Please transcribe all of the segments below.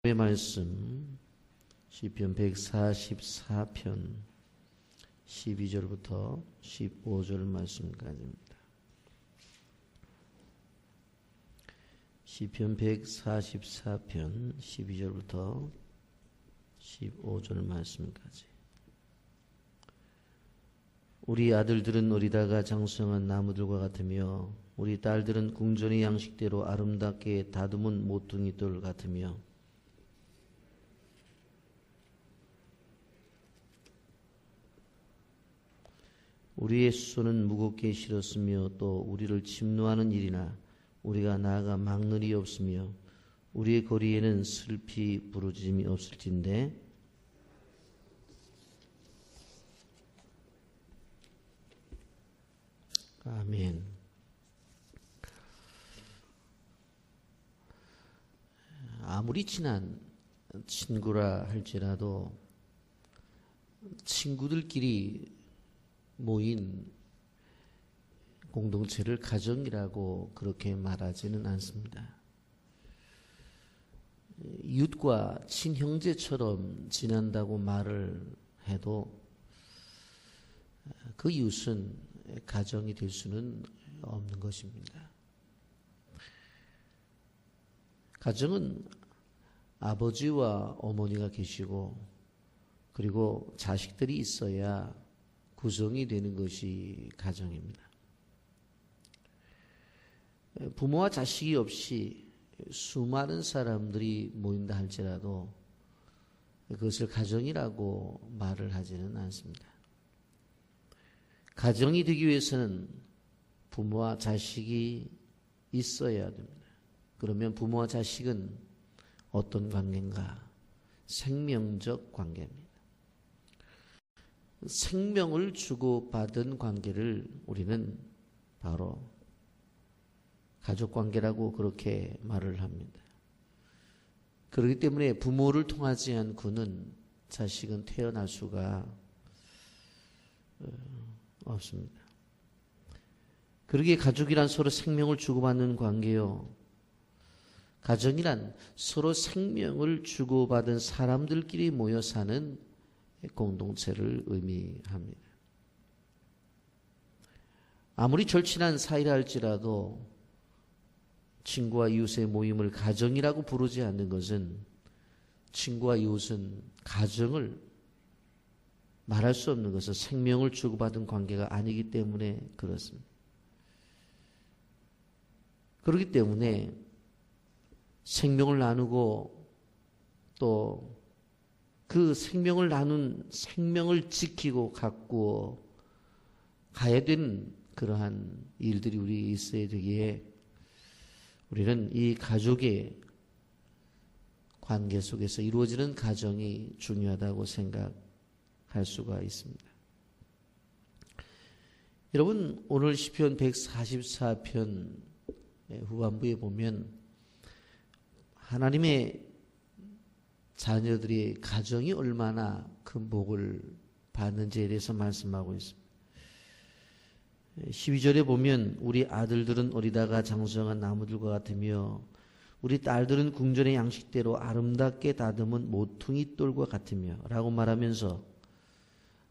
의 말씀 시편 144편 12절부터 15절 말씀까지입니다. 시편 144편 12절부터 15절 말씀까지. 우리 아들들은 어리다가 장성한 나무들과 같으며 우리 딸들은 궁전의 양식대로 아름답게 다듬은 모퉁이돌 같으며 우리의 수소는 무겁게 실었으며 또 우리를 침노하는 일이나 우리가 나아가 막는 일이 없으며 우리의 거리에는 슬피 부르짖음이 없을진데 아멘. 아무리 친한 친구라 할지라도 친구들끼리 모인 공동체를 가정이라고 그렇게 말하지는 않습니다. 이웃과 친형제처럼 지낸다고 말을 해도 그 이웃은 가정이 될 수는 없는 것입니다. 가정은 아버지와 어머니가 계시고 그리고 자식들이 있어야 구성이 되는 것이 가정입니다. 부모와 자식이 없이 수많은 사람들이 모인다 할지라도 그것을 가정이라고 말을 하지는 않습니다. 가정이 되기 위해서는 부모와 자식이 있어야 됩니다. 그러면 부모와 자식은 어떤 관계인가? 생명적 관계입니다. 생명을 주고받은 관계를 우리는 바로 가족관계라고 그렇게 말을 합니다. 그렇기 때문에 부모를 통하지 않고는 자식은 태어날 수가 없습니다. 그러기에 가족이란 서로 생명을 주고받는 관계요. 가정이란 서로 생명을 주고받은 사람들끼리 모여 사는 공동체를 의미합니다. 아무리 절친한 사이라 할지라도 친구와 이웃의 모임을 가정이라고 부르지 않는 것은 친구와 이웃은 가정을 말할 수 없는 것은 생명을 주고받은 관계가 아니기 때문에 그렇습니다. 그렇기 때문에 생명을 나누고 또 그 생명을 나눈 생명을 지키고 가꾸어 가야 되는 그러한 일들이 우리 있어야 되기에 우리는 이 가족의 관계 속에서 이루어지는 가정이 중요하다고 생각할 수가 있습니다. 여러분, 오늘 시편 144편 후반부에 보면 하나님의 자녀들의 가정이 얼마나 큰 복을 받는지에 대해서 말씀하고 있습니다. 12절에 보면 우리 아들들은 어리다가 장성한 나무들과 같으며 우리 딸들은 궁전의 양식대로 아름답게 다듬은 모퉁이 돌과 같으며 라고 말하면서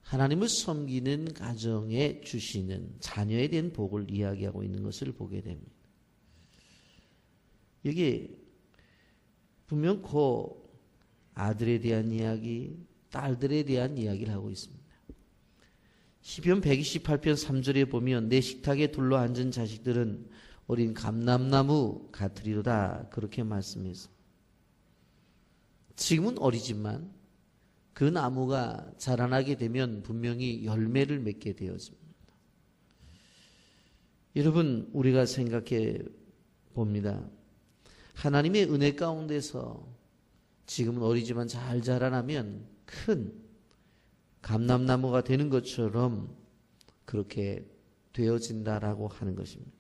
하나님을 섬기는 가정에 주시는 자녀에 대한 복을 이야기하고 있는 것을 보게 됩니다. 여기 분명코 아들에 대한 이야기, 딸들에 대한 이야기를 하고 있습니다. 시편 128편 3절에 보면 내 식탁에 둘러앉은 자식들은 어린 감람나무 같으리로다 그렇게 말씀했습니다. 지금은 어리지만 그 나무가 자라나게 되면 분명히 열매를 맺게 되었습니다. 여러분, 우리가 생각해 봅니다. 하나님의 은혜 가운데서 지금은 어리지만 잘 자라나면 큰 감람나무가 되는 것처럼 그렇게 되어진다라고 하는 것입니다.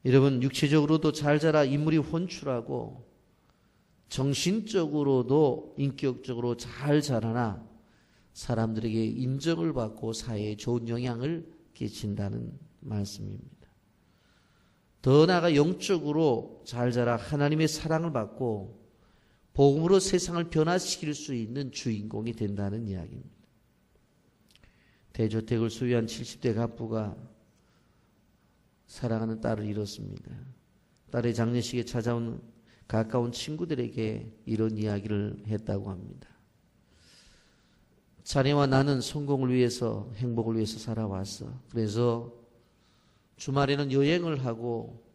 여러분, 육체적으로도 잘 자라 인물이 혼출하고 정신적으로도 인격적으로 잘 자라나 사람들에게 인정을 받고 사회에 좋은 영향을 끼친다는 말씀입니다. 더 나아가 영적으로 잘 자라 하나님의 사랑을 받고 복음으로 세상을 변화시킬 수 있는 주인공이 된다는 이야기입니다. 대저택을 소유한 70대 갑부가 사랑하는 딸을 잃었습니다. 딸의 장례식에 찾아온 가까운 친구들에게 이런 이야기를 했다고 합니다. 자네와 나는 성공을 위해서, 행복을 위해서 살아왔어. 그래서 주말에는 여행을 하고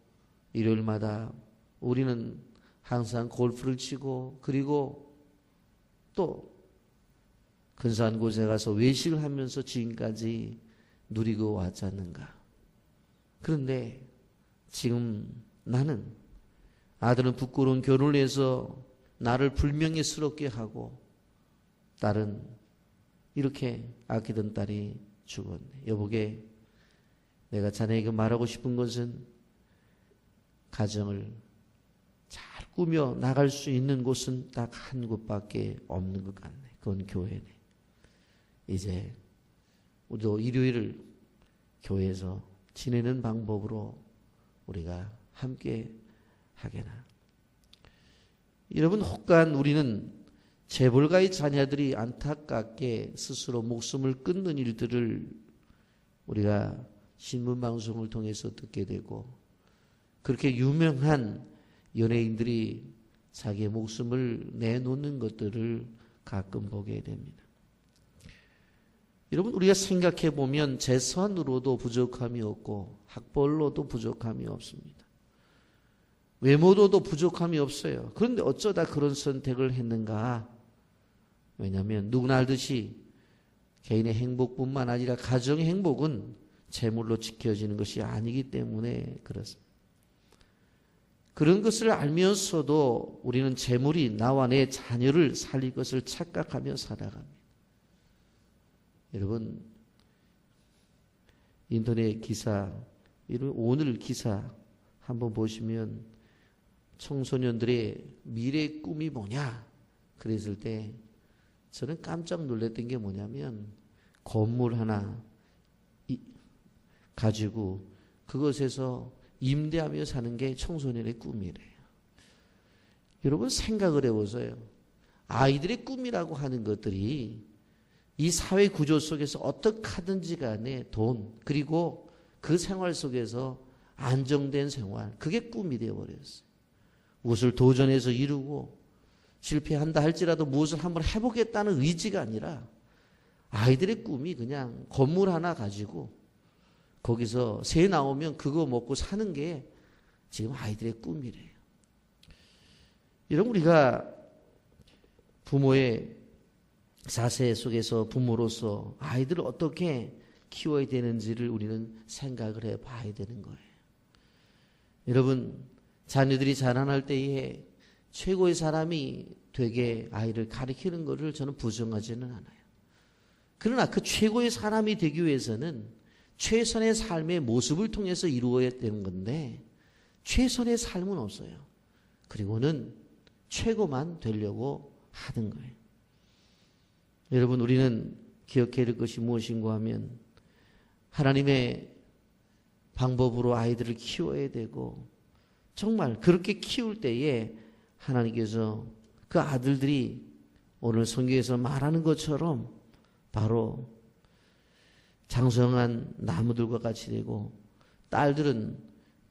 일요일마다 우리는 항상 골프를 치고 그리고 또 근사한 곳에 가서 외식을 하면서 지금까지 누리고 왔지 않는가. 그런데 지금 나는 아들은 부끄러운 결혼을 해서 나를 불명예스럽게 하고 딸은 이렇게 아끼던 딸이 죽었네. 여보게, 내가 자네에게 말하고 싶은 것은 가정을 잘 꾸며 나갈 수 있는 곳은 딱 한 곳밖에 없는 것 같네. 그건 교회네. 이제 우리도 일요일을 교회에서 지내는 방법으로 우리가 함께 하게나. 여러분, 혹간 우리는 재벌가의 자녀들이 안타깝게 스스로 목숨을 끊는 일들을 우리가 신문방송을 통해서 듣게 되고, 그렇게 유명한 연예인들이 자기의 목숨을 내놓는 것들을 가끔 보게 됩니다. 여러분, 우리가 생각해 보면 재산으로도 부족함이 없고 학벌로도 부족함이 없습니다. 외모로도 부족함이 없어요. 그런데 어쩌다 그런 선택을 했는가? 왜냐하면 누구나 알듯이 개인의 행복뿐만 아니라 가정의 행복은 재물로 지켜지는 것이 아니기 때문에 그렇습니다. 그런 것을 알면서도 우리는 재물이 나와 내 자녀를 살릴 것을 착각하며 살아갑니다. 여러분, 인터넷 기사, 오늘 기사 한번 보시면 청소년들의 미래 꿈이 뭐냐 그랬을 때 저는 깜짝 놀랐던 게 뭐냐면 건물 하나 가지고 그것에서 임대하며 사는 게 청소년의 꿈이래요. 여러분, 생각을 해보세요. 아이들의 꿈이라고 하는 것들이 이 사회 구조 속에서 어떻게 하든지 간에 돈, 그리고 그 생활 속에서 안정된 생활, 그게 꿈이 되어버렸어요. 무엇을 도전해서 이루고 실패한다 할지라도 무엇을 한번 해보겠다는 의지가 아니라 아이들의 꿈이 그냥 건물 하나 가지고 거기서 새 나오면 그거 먹고 사는 게 지금 아이들의 꿈이래요. 여러분, 우리가 부모의 자세 속에서 부모로서 아이들을 어떻게 키워야 되는지를 우리는 생각을 해봐야 되는 거예요. 여러분, 자녀들이 자라날 때에 최고의 사람이 되게 아이를 가르치는 것을 저는 부정하지는 않아요. 그러나 그 최고의 사람이 되기 위해서는 최선의 삶의 모습을 통해서 이루어야 되는 건데 최선의 삶은 없어요. 그리고는 최고만 되려고 하는 거예요. 여러분, 우리는 기억해야 될 것이 무엇인가 하면 하나님의 방법으로 아이들을 키워야 되고 정말 그렇게 키울 때에 하나님께서 그 아들들이 오늘 성경에서 말하는 것처럼 바로 장성한 나무들과 같이 되고 딸들은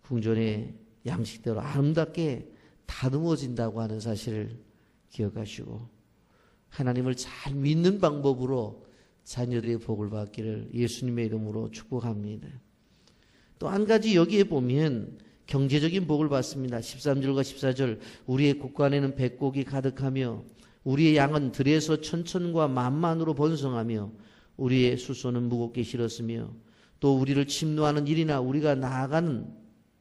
궁전의 양식대로 아름답게 다듬어진다고 하는 사실을 기억하시고 하나님을 잘 믿는 방법으로 자녀들의 복을 받기를 예수님의 이름으로 축복합니다. 또 한 가지 여기에 보면 경제적인 복을 받습니다. 13절과 14절, 우리의 곳간에는 백곡이 가득하며 우리의 양은 들에서 천천과 만만으로 번성하며 우리의 수소는 무겁게 실었으며 또 우리를 침노하는 일이나 우리가 나아가는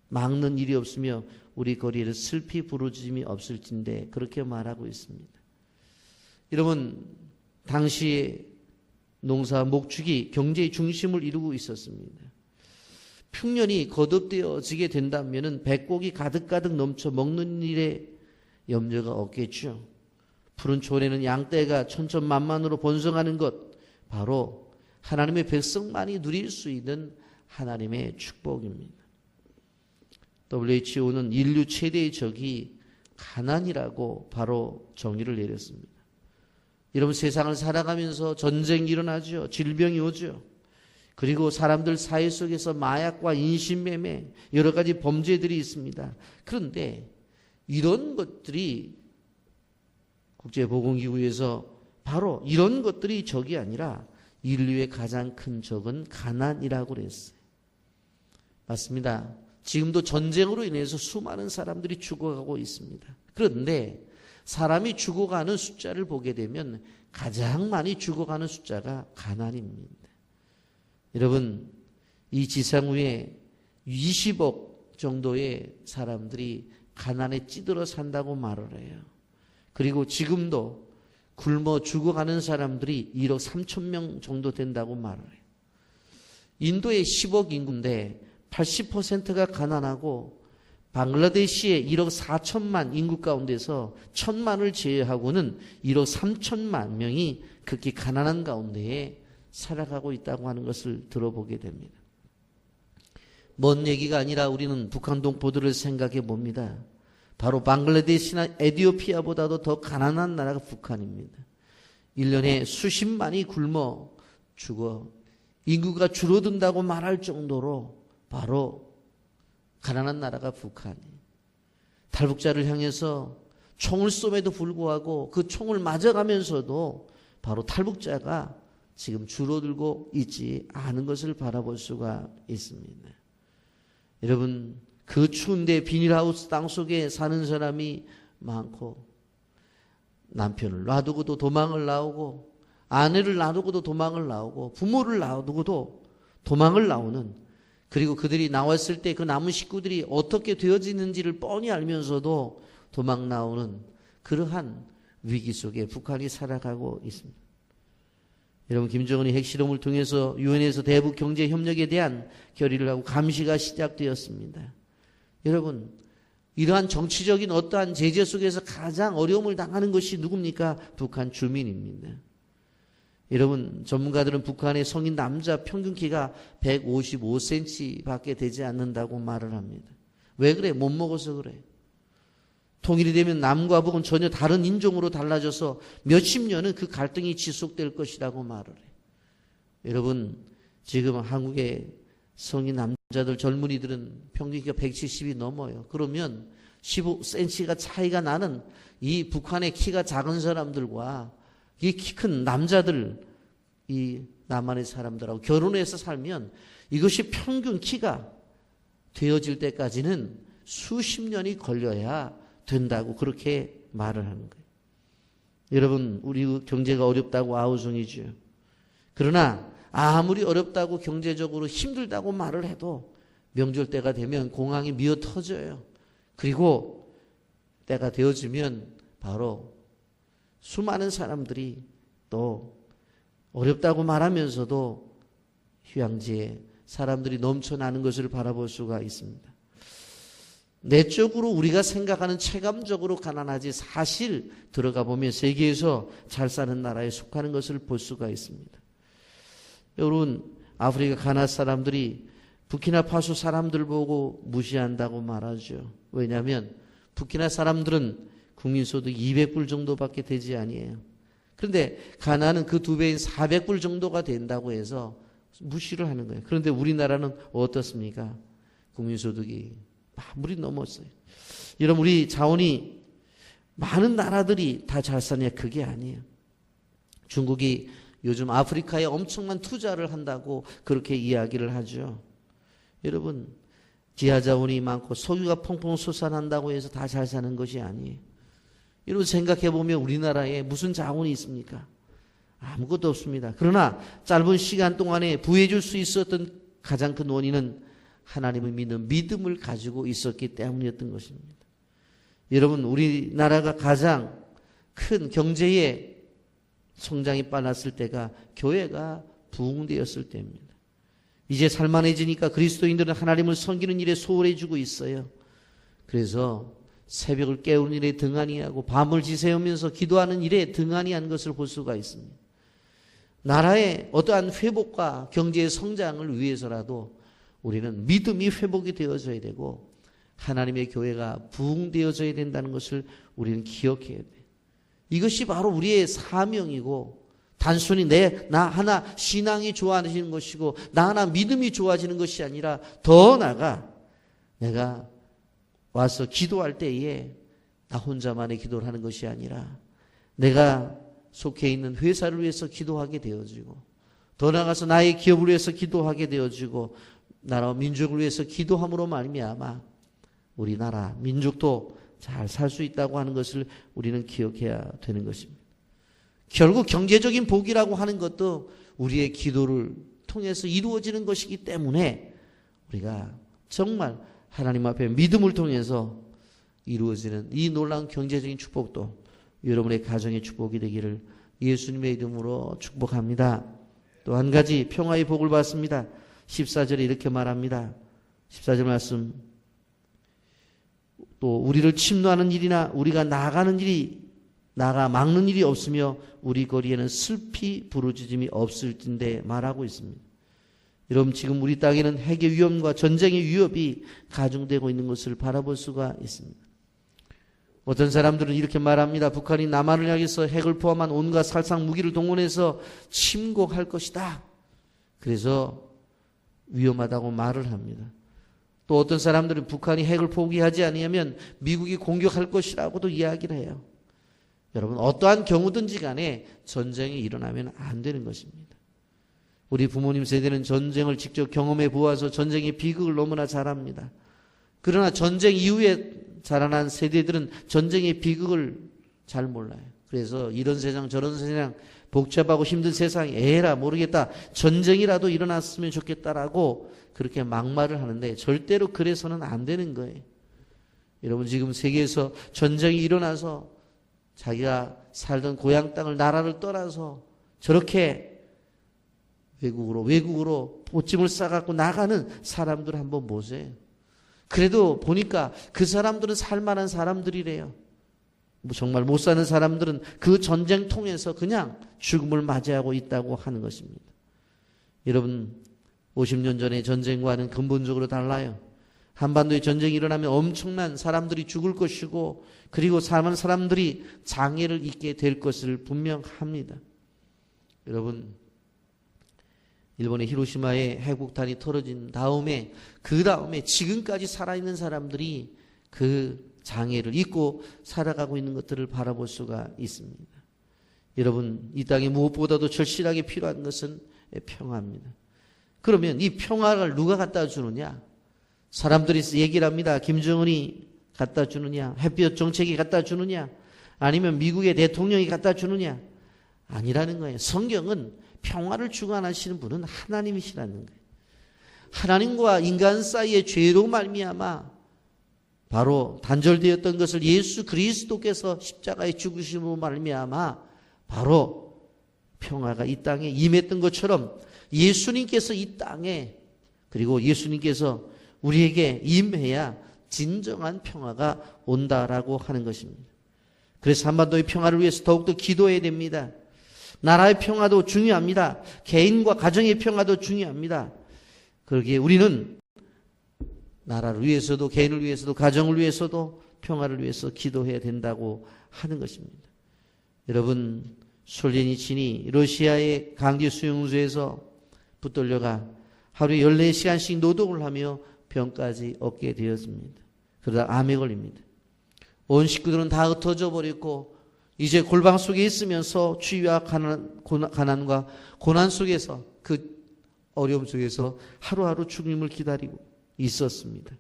막는 일이 없으며 우리 거리에는 슬피 부르짖음이 없을진데 그렇게 말하고 있습니다. 여러분, 당시에 농사 목축이 경제의 중심을 이루고 있었습니다. 풍년이 거듭되어지게 된다면 백곡이 가득가득 넘쳐 먹는 일에 염려가 없겠죠. 푸른 초원에는 양떼가 천천만만으로 번성하는 것, 바로 하나님의 백성만이 누릴 수 있는 하나님의 축복입니다. WHO는 인류 최대의 적이 가난이라고 바로 정의를 내렸습니다. 여러분, 세상을 살아가면서 전쟁이 일어나죠. 질병이 오죠. 그리고 사람들 사회 속에서 마약과 인신매매, 여러 가지 범죄들이 있습니다. 그런데 이런 것들이 국제보건기구에서 바로 이런 것들이 적이 아니라 인류의 가장 큰 적은 가난이라고 그랬어요. 맞습니다. 지금도 전쟁으로 인해서 수많은 사람들이 죽어가고 있습니다. 그런데 사람이 죽어가는 숫자를 보게 되면 가장 많이 죽어가는 숫자가 가난입니다. 여러분, 이 지상 위에 20억 정도의 사람들이 가난에 찌들어 산다고 말을 해요. 그리고 지금도 굶어 죽어가는 사람들이 1억 3천 명 정도 된다고 말을 해요. 인도의 10억 인구인데 80%가 가난하고 방글라데시의 1억 4천만 인구 가운데서 1,000만을 제외하고는 1억 3천만 명이 극히 가난한 가운데에 살아가고 있다고 하는 것을 들어보게 됩니다. 먼 얘기가 아니라 우리는 북한 동포들을 생각해 봅니다. 바로 방글라데시나 에티오피아보다도 더 가난한 나라가 북한입니다. 1년에 수십만이 굶어 죽어 인구가 줄어든다고 말할 정도로 바로 가난한 나라가 북한이에요. 탈북자를 향해서 총을 쏘매도 불구하고 그 총을 맞아가면서도 바로 탈북자가 지금 줄어들고 있지 않은 것을 바라볼 수가 있습니다. 여러분, 그 추운데 비닐하우스 땅속에 사는 사람이 많고 남편을 놔두고도 도망을 나오고 아내를 놔두고도 도망을 나오고 부모를 놔두고도 도망을 나오는, 그리고 그들이 나왔을 때 그 남은 식구들이 어떻게 되어지는지를 뻔히 알면서도 도망 나오는 그러한 위기 속에 북한이 살아가고 있습니다. 여러분, 김정은이 핵실험을 통해서 유엔에서 대북 경제 협력에 대한 결의를 하고 감시가 시작되었습니다. 여러분, 이러한 정치적인 어떠한 제재 속에서 가장 어려움을 당하는 것이 누굽니까? 북한 주민입니다. 여러분, 전문가들은 북한의 성인 남자 평균 키가 155cm 밖에 되지 않는다고 말을 합니다. 왜 그래? 못 먹어서 그래. 통일이 되면 남과 북은 전혀 다른 인종으로 달라져서 몇십 년은 그 갈등이 지속될 것이라고 말을 해요. 여러분, 지금 한국의 성인 남자들, 젊은이들은 평균 키가 170이 넘어요. 그러면 15cm가 차이가 나는 이 북한의 키가 작은 사람들과 이 키 큰 남자들, 이 남한의 사람들하고 결혼해서 살면 이것이 평균 키가 되어질 때까지는 수십 년이 걸려야 된다고 그렇게 말을 하는 거예요. 여러분, 우리 경제가 어렵다고 아우성이죠. 그러나 아무리 어렵다고 경제적으로 힘들다고 말을 해도 명절 때가 되면 공항이 미어 터져요. 그리고 때가 되어지면 바로 수많은 사람들이 또 어렵다고 말하면서도 휴양지에 사람들이 넘쳐나는 것을 바라볼 수가 있습니다. 내적으로 우리가 생각하는 체감적으로 가난하지 사실 들어가 보면 세계에서 잘 사는 나라에 속하는 것을 볼 수가 있습니다. 여러분, 아프리카 가나 사람들이 부키나파소 사람들 보고 무시한다고 말하죠. 왜냐하면 부키나 사람들은 국민소득 200불 정도밖에 되지 아니에요. 그런데 가나는 그 2배인 400불 정도가 된다고 해서 무시를 하는 거예요. 그런데 우리나라는 어떻습니까? 국민소득이 아무리 넘었어요. 여러분, 우리 자원이 많은 나라들이 다 잘 사냐? 그게 아니에요. 중국이 요즘 아프리카에 엄청난 투자를 한다고 그렇게 이야기를 하죠. 여러분, 지하 자원이 많고 석유가 펑펑 솟아난다고 해서 다 잘 사는 것이 아니에요. 여러분, 생각해 보면 우리나라에 무슨 자원이 있습니까? 아무것도 없습니다. 그러나 짧은 시간 동안에 부해줄 수 있었던 가장 큰 원인은 하나님을 믿는 믿음을 가지고 있었기 때문이었던 것입니다. 여러분, 우리나라가 가장 큰 경제의 성장이 빨랐을 때가 교회가 부흥되었을 때입니다. 이제 살만해지니까 그리스도인들은 하나님을 섬기는 일에 소홀해지고 있어요. 그래서 새벽을 깨우는 일에 등한히 하고 밤을 지새우면서 기도하는 일에 등한히 한 것을 볼 수가 있습니다. 나라의 어떠한 회복과 경제의 성장을 위해서라도 우리는 믿음이 회복이 되어져야 되고 하나님의 교회가 부흥되어져야 된다는 것을 우리는 기억해야 돼. 이것이 바로 우리의 사명이고 단순히 나 하나 신앙이 좋아지는 것이고 나 하나 믿음이 좋아지는 것이 아니라 더 나아가 내가 와서 기도할 때에 나 혼자만의 기도를 하는 것이 아니라 내가 속해 있는 회사를 위해서 기도하게 되어지고 더 나아가서 나의 기업을 위해서 기도하게 되어지고 나라와 민족을 위해서 기도함으로 말미암아 우리나라 민족도 잘 살 수 있다고 하는 것을 우리는 기억해야 되는 것입니다. 결국 경제적인 복이라고 하는 것도 우리의 기도를 통해서 이루어지는 것이기 때문에 우리가 정말 하나님 앞에 믿음을 통해서 이루어지는 이 놀라운 경제적인 축복도 여러분의 가정의 축복이 되기를 예수님의 이름으로 축복합니다. 또 한 가지 평화의 복을 받습니다. 14절에 이렇게 말합니다. 14절 말씀, 또 우리를 침노하는 일이나 우리가 나가 막는 일이 없으며 우리 거리에는 슬피 부르짖음이 없을 텐데 말하고 있습니다. 여러분, 지금 우리 땅에는 핵의 위험과 전쟁의 위협이 가중되고 있는 것을 바라볼 수가 있습니다. 어떤 사람들은 이렇게 말합니다. 북한이 남한을 향해서 핵을 포함한 온갖 살상 무기를 동원해서 침공할 것이다. 그래서 위험하다고 말을 합니다. 또 어떤 사람들은 북한이 핵을 포기하지 아니하면 미국이 공격할 것이라고도 이야기를 해요. 여러분, 어떠한 경우든지 간에 전쟁이 일어나면 안 되는 것입니다. 우리 부모님 세대는 전쟁을 직접 경험해 보아서 전쟁의 비극을 너무나 잘 압니다. 그러나 전쟁 이후에 자라난 세대들은 전쟁의 비극을 잘 몰라요. 그래서 이런 세상 저런 세상 복잡하고 힘든 세상에 에라 모르겠다, 전쟁이라도 일어났으면 좋겠다라고 그렇게 막말을 하는데 절대로 그래서는 안 되는 거예요. 여러분, 지금 세계에서 전쟁이 일어나서 자기가 살던 고향 땅을 나라를 떠나서 저렇게 외국으로 보찜을 싸갖고 나가는 사람들 한번 보세요. 그래도 보니까 그 사람들은 살만한 사람들이래요. 정말 못 사는 사람들은 그 전쟁 통해서 그냥 죽음을 맞이하고 있다고 하는 것입니다. 여러분, 50년 전의 전쟁과는 근본적으로 달라요. 한반도에 전쟁이 일어나면 엄청난 사람들이 죽을 것이고 그리고 사는 사람들이 장애를 입게 될 것을 분명합니다. 여러분, 일본의 히로시마에 핵폭탄이 터져진 다음에 그 다음에 지금까지 살아있는 사람들이 그 장애를 입고 살아가고 있는 것들을 바라볼 수가 있습니다. 여러분, 이 땅에 무엇보다도 절실하게 필요한 것은 평화입니다. 그러면 이 평화를 누가 갖다 주느냐? 사람들이 얘기를 합니다. 김정은이 갖다 주느냐? 햇볕 정책이 갖다 주느냐? 아니면 미국의 대통령이 갖다 주느냐? 아니라는 거예요. 성경은 평화를 주관하시는 분은 하나님이시라는 거예요. 하나님과 인간 사이의 죄로 말미암아 바로 단절되었던 것을 예수 그리스도께서 십자가에 죽으심으로 말미암아 바로 평화가 이 땅에 임했던 것처럼 예수님께서 이 땅에, 그리고 예수님께서 우리에게 임해야 진정한 평화가 온다라고 하는 것입니다. 그래서 한반도의 평화를 위해서 더욱더 기도해야 됩니다. 나라의 평화도 중요합니다. 개인과 가정의 평화도 중요합니다. 그러기에 우리는 나라를 위해서도 개인을 위해서도 가정을 위해서도 평화를 위해서 기도해야 된다고 하는 것입니다. 여러분, 솔제니친이 러시아의 강제 수용소에서 붙들려가 하루에 14시간씩 노동을 하며 병까지 얻게 되었습니다. 그러다 암에 걸립니다. 온 식구들은 다 흩어져 버렸고 이제 골방 속에 있으면서 추위와 가난과 고난 속에서 그 어려움 속에서 하루하루 죽음을 기다리고 있었습니다.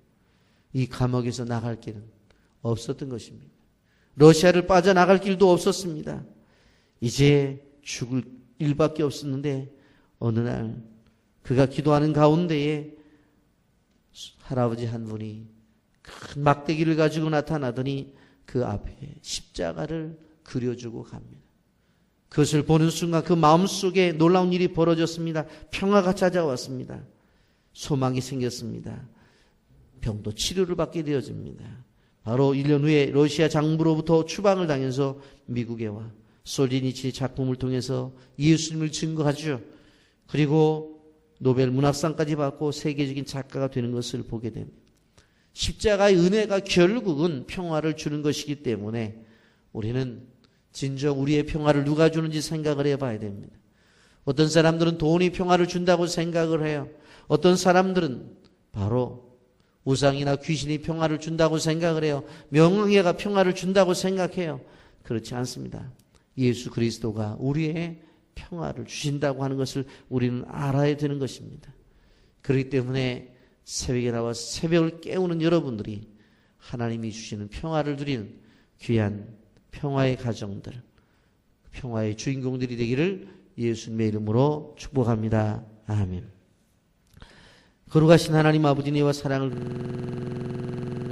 이 감옥에서 나갈 길은 없었던 것입니다. 러시아를 빠져나갈 길도 없었습니다. 이제 죽을 일밖에 없었는데 어느 날 그가 기도하는 가운데에 할아버지 한 분이 큰 막대기를 가지고 나타나더니 그 앞에 십자가를 그려주고 갑니다. 그것을 보는 순간 그 마음속에 놀라운 일이 벌어졌습니다. 평화가 찾아왔습니다. 소망이 생겼습니다. 병도 치료를 받게 되어집니다. 바로 1년 후에 러시아 장부로부터 추방을 당해서 미국에 와 솔제니친의 작품을 통해서 예수님을 증거하죠. 그리고 노벨 문학상까지 받고 세계적인 작가가 되는 것을 보게 됩니다. 십자가의 은혜가 결국은 평화를 주는 것이기 때문에 우리는 진정 우리의 평화를 누가 주는지 생각을 해봐야 됩니다. 어떤 사람들은 돈이 평화를 준다고 생각을 해요. 어떤 사람들은 바로 우상이나 귀신이 평화를 준다고 생각을 해요. 명예가 평화를 준다고 생각해요. 그렇지 않습니다. 예수 그리스도가 우리의 평화를 주신다고 하는 것을 우리는 알아야 되는 것입니다. 그렇기 때문에 새벽에 나와 새벽을 깨우는 여러분들이 하나님이 주시는 평화를 누리는 귀한 평화의 가정들, 평화의 주인공들이 되기를 예수님의 이름으로 축복합니다. 아멘. 거룩하신 하나님 아버지, 니와 사랑을